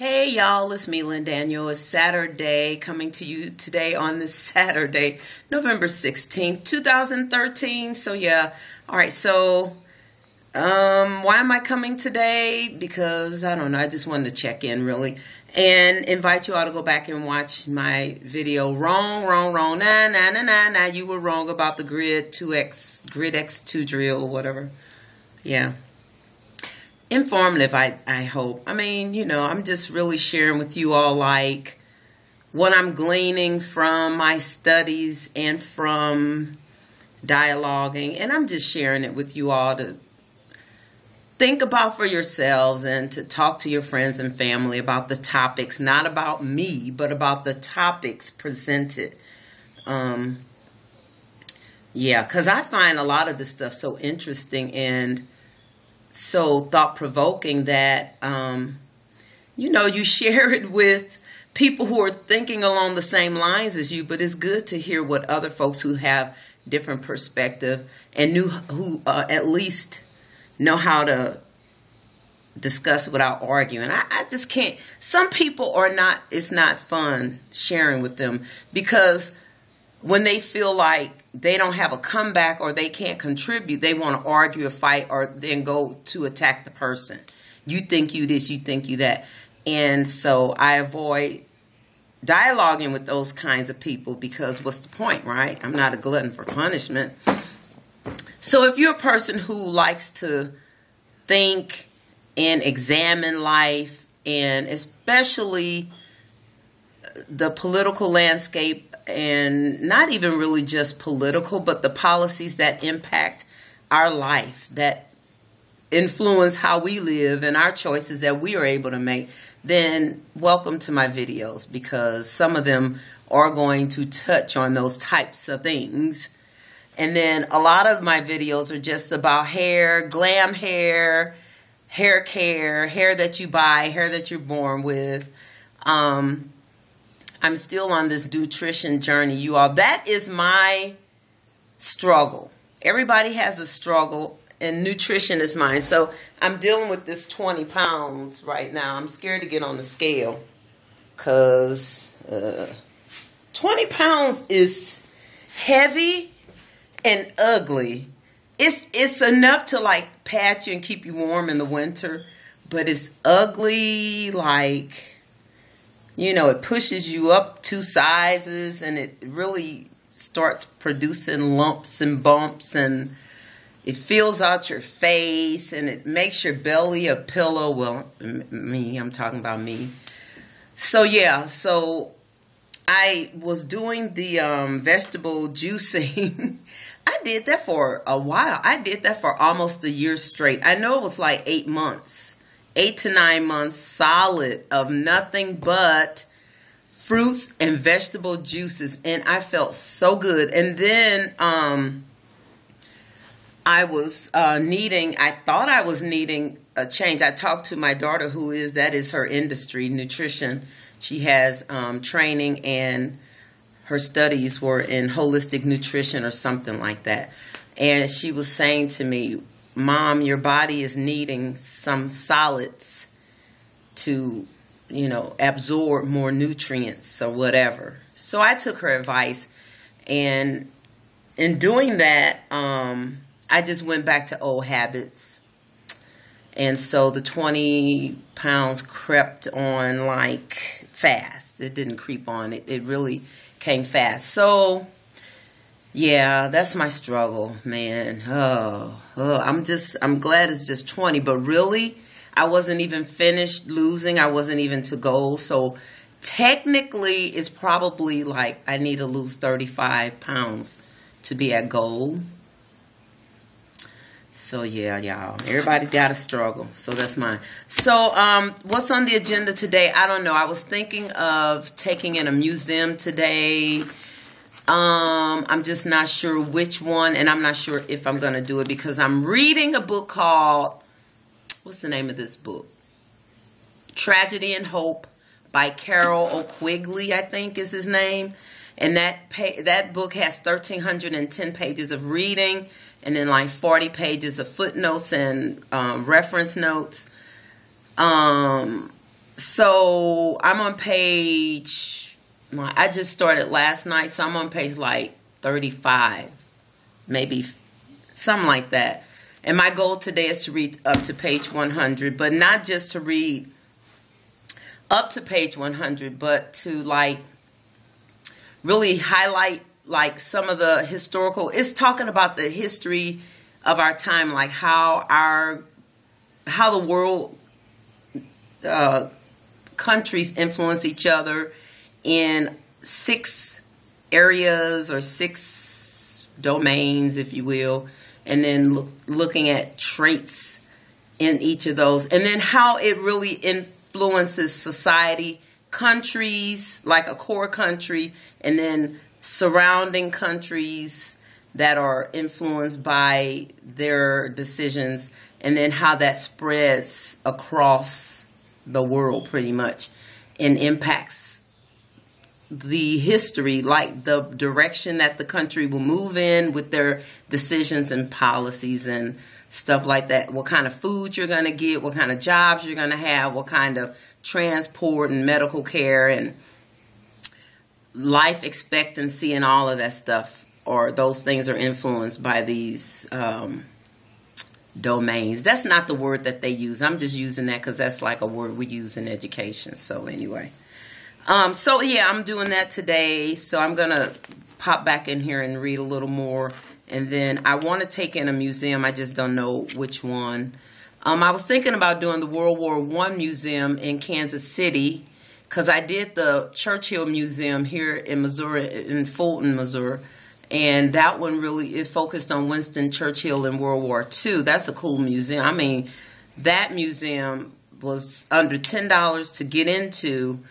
Hey y'all, it's me, Lynn Daniel. It's Saturday, coming to you today on this Saturday, November 16th, 2013. So yeah, alright, so why am I coming today? Because, I don't know, I just wanted to check in really and invite you all to go back and watch my video, Wrong, nah, you were wrong about the grid X2 drill, whatever. Yeah. Informative, I hope. I mean, you know, I'm just really sharing with you all like what I'm gleaning from my studies and from dialoguing, and I'm just sharing it with you all to think about for yourselves and to talk to your friends and family about the topics, not about me, but about the topics presented. Yeah, because I find a lot of this stuff so interesting and so thought-provoking that, you know, you share it with people who are thinking along the same lines as you, but it's good to hear what other folks who have different perspective and who at least know how to discuss without arguing. I just can't. Some people are not, it's not fun sharing with them because when they feel like they don't have a comeback or they can't contribute, they want to argue or fight or then go to attack the person. You think you this, you think you that. And so I avoid dialoguing with those kinds of people because what's the point, right? I'm not a glutton for punishment. So if you're a person who likes to think and examine life, and especially the political landscape, and not even really just political, but the policies that impact our life, that influence how we live and our choices that we are able to make, then welcome to my videos, because some of them are going to touch on those types of things. And then a lot of my videos are just about hair, glam hair, hair care, hair that you buy, hair that you're born with. I'm still on this nutrition journey, you all. That is my struggle. Everybody has a struggle, and nutrition is mine. So I'm dealing with this 20 pounds right now. I'm scared to get on the scale because 20 pounds is heavy and ugly. It's enough to like pat you and keep you warm in the winter, but it's ugly, like, you know, it pushes you up 2 sizes and it really starts producing lumps and bumps, and it fills out your face and it makes your belly a pillow. Well, I'm talking about me. So yeah, so I was doing the vegetable juicing. I did that for a while. I did that for almost a year straight. I know it was like 8 months. 8 to 9 months solid of nothing but fruits and vegetable juices, and I felt so good. And then I thought I was needing a change. I talked to my daughter, that is her industry, nutrition. She has training, and her studies were in holistic nutrition or something like that. And she was saying to me, Mom, your body is needing some solids to, you know, absorb more nutrients or whatever. So I took her advice, and in doing that, I just went back to old habits. And so the 20 pounds crept on like fast. It didn't creep on. It really came fast. So yeah, that's my struggle, man. I'm glad it's just 20, but really, I wasn't even finished losing. I wasn't even to goal. So technically, it's probably like I need to lose 35 pounds to be at goal. So yeah, y'all, everybody's got a struggle. So that's mine. So what's on the agenda today? I don't know. I was thinking of taking in a museum today. I'm just not sure which one, and I'm not sure if I'm going to do it because I'm reading a book called, what's the name of this book? Tragedy and Hope by Carol O'Quigley, I think is his name. And that book has 1,310 pages of reading, and then like 40 pages of footnotes and reference notes. So I'm on page, I just started last night, so I'm on page like 35, maybe something like that. And my goal today is to read up to page 100, but not just to read up to page 100, but to like really highlight like some of the historical, it's talking about the history of our time, like how the world countries influence each other in 6 areas or 6 domains, if you will, and then looking at traits in each of those, and then how it really influences society, countries, like a core country, and then surrounding countries that are influenced by their decisions, and then how that spreads across the world pretty much and impacts the history, like the direction that the country will move in with their decisions and policies and stuff like that. What kind of food you're going to get, what kind of jobs you're going to have, what kind of transport and medical care and life expectancy and all of that stuff, or those things are influenced by these domains. That's not the word that they use. I'm just using that because that's like a word we use in education. So anyway, so yeah, I'm doing that today. So I'm going to pop back in here and read a little more. And then I want to take in a museum. I just don't know which one. I was thinking about doing the World War I Museum in Kansas City, because I did the Churchill Museum here in Missouri, in Fulton, Missouri. And that one really, it focused on Winston Churchill in World War II. That's a cool museum. I mean, that museum was under $10 to get into.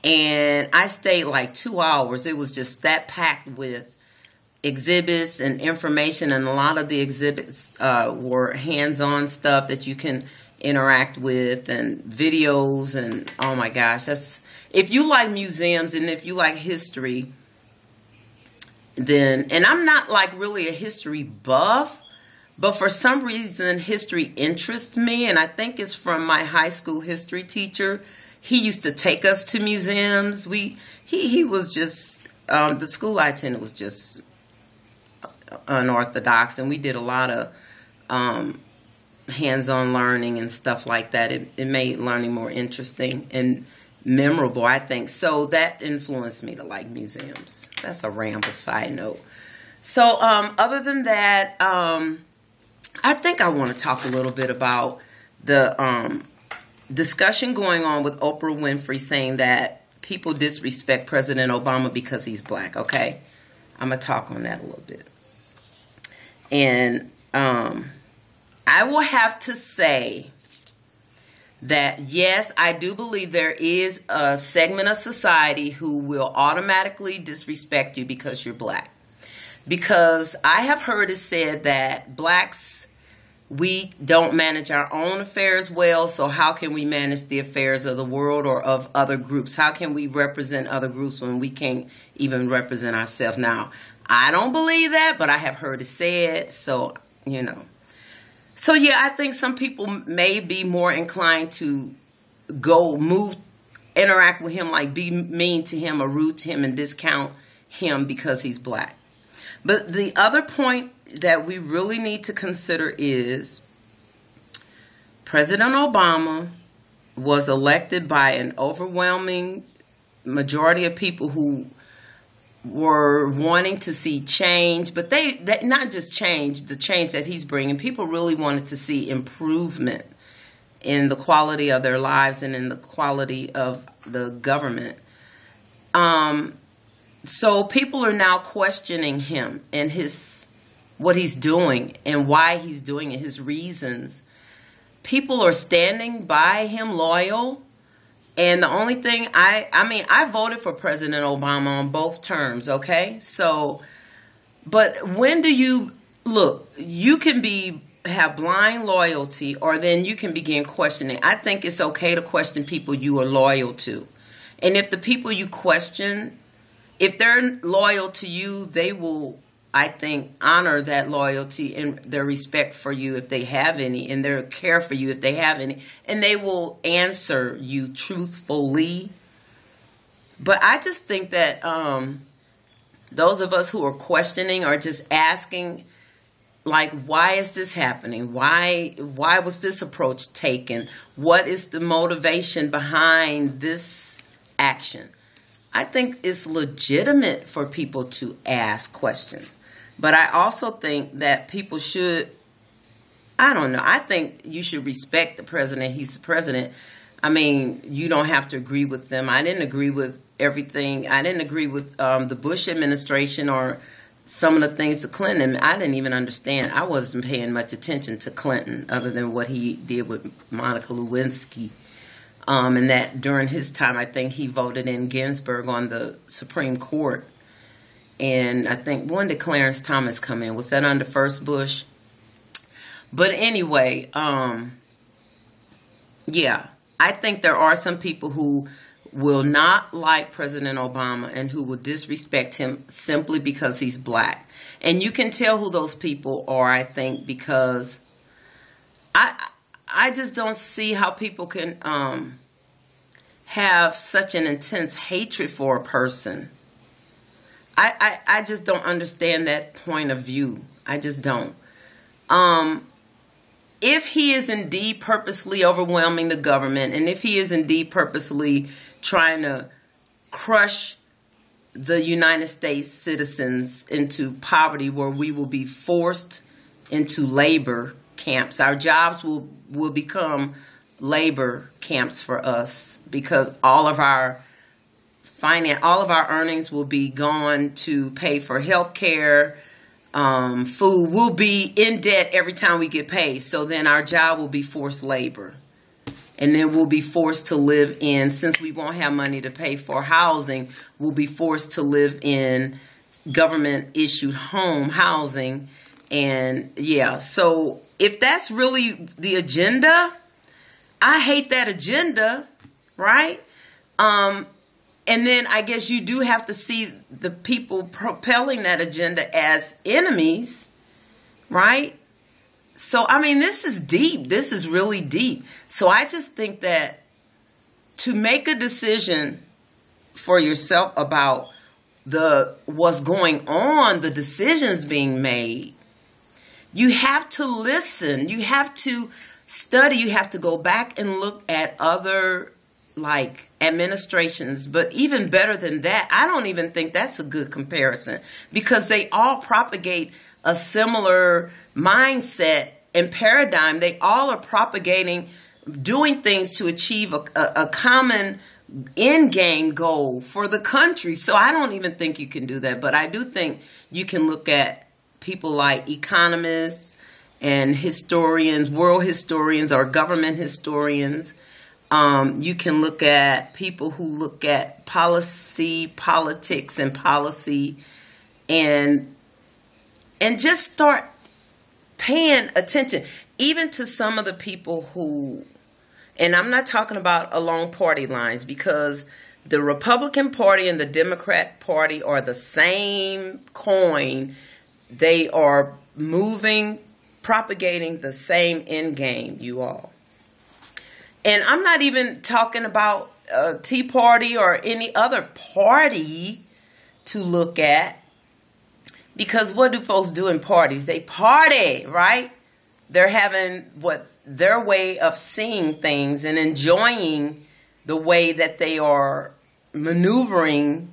And I stayed like 2 hours. It was just that packed with exhibits and information. And a lot of the exhibits were hands-on stuff that you can interact with, and videos. And oh my gosh, that's, if you like museums and if you like history, then, and I'm not like really a history buff, but for some reason history interests me, and I think it's from my high school history teacher. He used to take us to museums. He was just, the school I attended was just unorthodox, and we did a lot of hands-on learning and stuff like that. It made learning more interesting and memorable, I think. So that influenced me to like museums. That's a ramble side note. So other than that, I think I want to talk a little bit about the discussion going on with Oprah Winfrey saying that people disrespect President Obama because he's black. Okay, I'm going to talk on that a little bit. And I will have to say that, yes, I do believe there is a segment of society who will automatically disrespect you because you're black. Because I have heard it said that blacks, we don't manage our own affairs well, so how can we manage the affairs of the world or of other groups? How can we represent other groups when we can't even represent ourselves? Now, I don't believe that, but I have heard it said, so, you know. So, yeah, I think some people may be more inclined to interact with him, like be mean to him or rude to him and discount him because he's black. But the other point that we really need to consider is President Obama was elected by an overwhelming majority of people who were wanting to see change, but they not just change, the change that he's bringing. People really wanted to see improvement in the quality of their lives and in the quality of the government. So people are now questioning him and what he's doing and why he's doing it, his reasons. People are standing by him loyal. And the only thing, I voted for President Obama on both terms, okay? So, but when do you, look, you can have blind loyalty, or then you can begin questioning. I think it's okay to question people you are loyal to. And if the people you question, if they're loyal to you, they will I think, honor that loyalty and their respect for you if they have any, and their care for you if they have any, and they will answer you truthfully. But I just think that those of us who are questioning are just asking, like, why is this happening? Why was this approach taken? What is the motivation behind this action? I think it's legitimate for people to ask questions. But I also think that people should, I don't know, I think you should respect the president. He's the president. I mean, you don't have to agree with them. I didn't agree with everything. I didn't agree with the Bush administration or some of the things to Clinton. I didn't even understand. I wasn't paying much attention to Clinton other than what he did with Monica Lewinsky. And that during his time, I think he voted in Ginsburg on the Supreme Court. And I think, when did Clarence Thomas come in? Was that under first Bush? But anyway, yeah, I think there are some people who will not like President Obama and who will disrespect him simply because he's black. And you can tell who those people are, I think, because I just don't see how people can have such an intense hatred for a person. I just don't understand that point of view. I just don't. If he is indeed purposely overwhelming the government, and if he is indeed purposely trying to crush the United States citizens into poverty where we will be forced into labor camps, our jobs will become labor camps for us, because all of our earnings will be gone to pay for health care, food. We'll be in debt every time we get paid. So then our job will be forced labor. And then we'll be forced to live in, since we won't have money to pay for housing, we'll be forced to live in government-issued home housing. And yeah, so if that's really the agenda, I hate that agenda, right? And then I guess you do have to see the people propelling that agenda as enemies, right? So, I mean, this is deep. This is really deep. So I just think that to make a decision for yourself about what's going on, the decisions being made, you have to listen. You have to study. You have to go back and look at other, like, administrations. But even better than that, I don't even think that's a good comparison, because they all propagate a similar mindset and paradigm. They all are propagating doing things to achieve a common end game goal for the country. So I don't even think you can do that. But I do think you can look at people like economists and historians, world historians or government historians. You can look at people who look at politics and policy, and just start paying attention, even to some of the people who, and I'm not talking about along party lines, because the Republican Party and the Democrat Party are the same coin. They are propagating the same end game, you all. And I'm not even talking about Tea Party or any other party to look at. Because what do folks do in parties? They party, right? They're having their way of seeing things and enjoying the way that they are maneuvering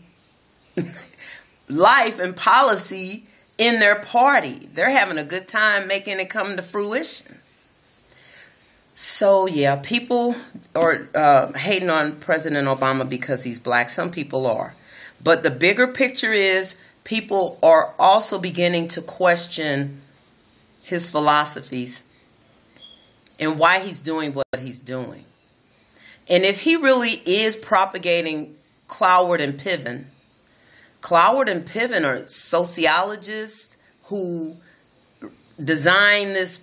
life and policy in their party. They're having a good time making it come to fruition. So, yeah, people are hating on President Obama because he's black. Some people are. But the bigger picture is people are also beginning to question his philosophies and why he's doing what he's doing. And if he really is propagating Cloward and Piven are sociologists who designed this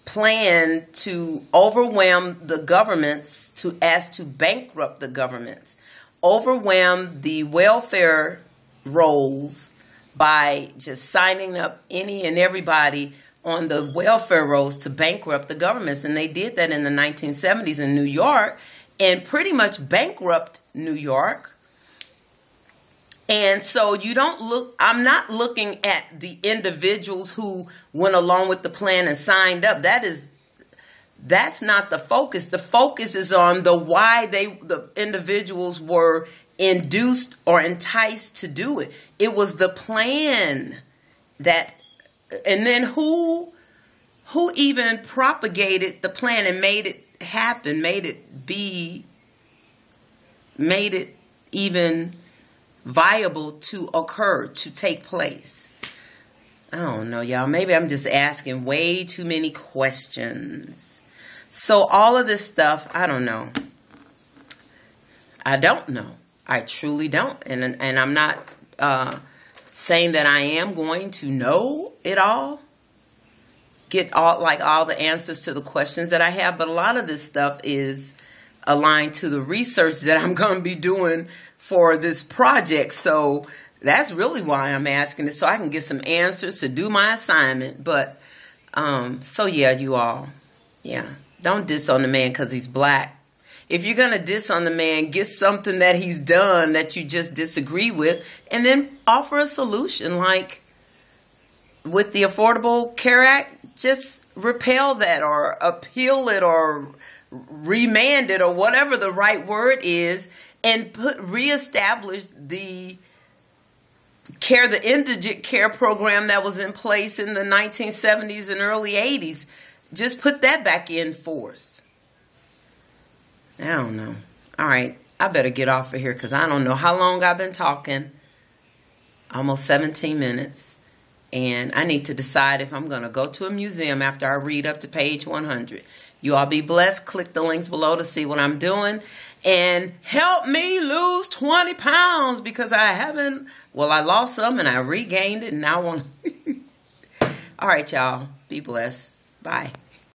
plan to overwhelm the governments, as to bankrupt the governments, overwhelm the welfare rolls by just signing up any and everybody on the welfare rolls to bankrupt the governments. And they did that in the 1970s in New York and pretty much bankrupt New York. And so I'm not looking at the individuals who went along with the plan and signed up. That's not the focus. The focus is on why the individuals were induced or enticed to do it. It was the plan and then who even propagated the plan and made it happen, made it even viable to occur, to take place. I don't know, y'all. Maybe I'm just asking way too many questions. So all of this stuff, I don't know. I don't know. I truly don't. And I'm not saying that I am going to know it all, get all the answers to the questions that I have, but a lot of this stuff is aligned to the research that I'm going to be doing for this project. So that's really why I'm asking this, so I can get some answers to do my assignment. But so yeah, you all, yeah, don't diss on the man because he's black. If you're going to diss on the man, get something that he's done that you just disagree with, and then offer a solution. Like with the Affordable Care Act, just repeal that or appeal it or remand it or whatever the right word is, and reestablish the indigent care program that was in place in the 1970s and early 80s. Just put that back in force. I don't know. All right, I better get off of here because I don't know how long I've been talking. Almost 17 minutes. And I need to decide if I'm going to go to a museum after I read up to page 100. You all be blessed. Click the links below to see what I'm doing. And help me lose 20 pounds because I lost some and I regained it and now I want to. All right, y'all. Be blessed. Bye.